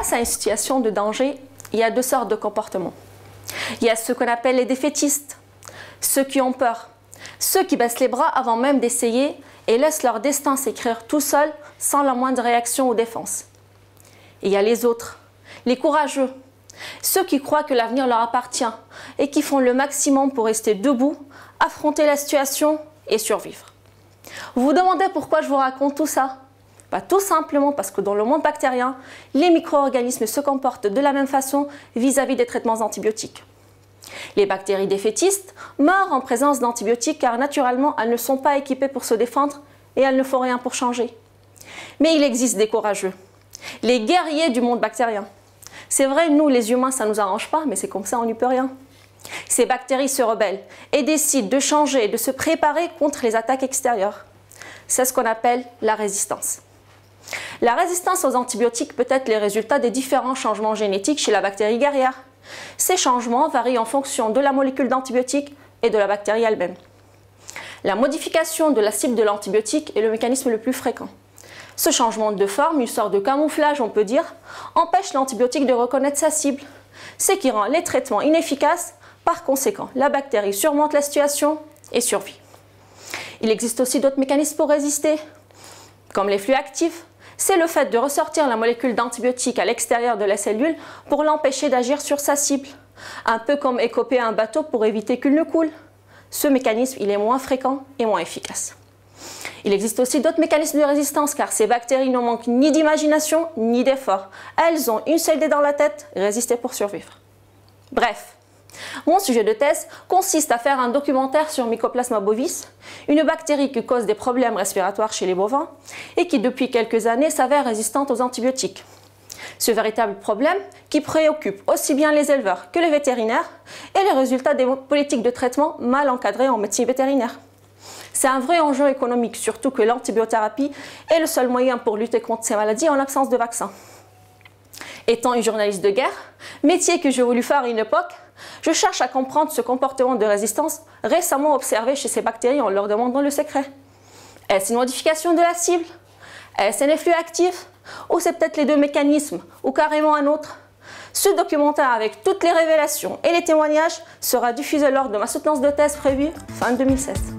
Face à une situation de danger, il y a deux sortes de comportements. Il y a ceux qu'on appelle les défaitistes, ceux qui ont peur, ceux qui baissent les bras avant même d'essayer et laissent leur destin s'écrire tout seul sans la moindre réaction ou défense. Et il y a les autres, les courageux, ceux qui croient que l'avenir leur appartient et qui font le maximum pour rester debout, affronter la situation et survivre. Vous vous demandez pourquoi je vous raconte tout ça? Tout simplement parce que dans le monde bactérien, les micro-organismes se comportent de la même façon vis-à-vis des traitements antibiotiques. Les bactéries défaitistes meurent en présence d'antibiotiques car naturellement elles ne sont pas équipées pour se défendre et elles ne font rien pour changer. Mais il existe des courageux, les guerriers du monde bactérien. C'est vrai, nous les humains ça ne nous arrange pas, mais c'est comme ça, on n'y peut rien. Ces bactéries se rebellent et décident de changer et de se préparer contre les attaques extérieures. C'est ce qu'on appelle la résistance. La résistance aux antibiotiques peut être les résultats des différents changements génétiques chez la bactérie guerrière. Ces changements varient en fonction de la molécule d'antibiotique et de la bactérie elle-même. La modification de la cible de l'antibiotique est le mécanisme le plus fréquent. Ce changement de forme, une sorte de camouflage on peut dire, empêche l'antibiotique de reconnaître sa cible, ce qui rend les traitements inefficaces. Par conséquent, la bactérie surmonte la situation et survit. Il existe aussi d'autres mécanismes pour résister, comme les flux actifs. C'est le fait de ressortir la molécule d'antibiotique à l'extérieur de la cellule pour l'empêcher d'agir sur sa cible, un peu comme écoper un bateau pour éviter qu'il ne coule. Ce mécanisme, il est moins fréquent et moins efficace. Il existe aussi d'autres mécanismes de résistance car ces bactéries ne manquent ni d'imagination ni d'effort. Elles ont une seule idée dans la tête, résister pour survivre. Bref, mon sujet de thèse consiste à faire un documentaire sur Mycoplasma bovis, une bactérie qui cause des problèmes respiratoires chez les bovins et qui depuis quelques années s'avère résistante aux antibiotiques. Ce véritable problème qui préoccupe aussi bien les éleveurs que les vétérinaires est le résultat des politiques de traitement mal encadrées en médecine vétérinaire. C'est un vrai enjeu économique, surtout que l'antibiothérapie est le seul moyen pour lutter contre ces maladies en absence de vaccin. Étant une journaliste de guerre, métier que j'ai voulu faire à une époque, je cherche à comprendre ce comportement de résistance récemment observé chez ces bactéries en leur demandant le secret. Est-ce une modification de la cible? Est-ce un effet actif? Ou c'est peut-être les deux mécanismes, ou carrément un autre? Ce documentaire avec toutes les révélations et les témoignages sera diffusé lors de ma soutenance de thèse prévue fin 2016.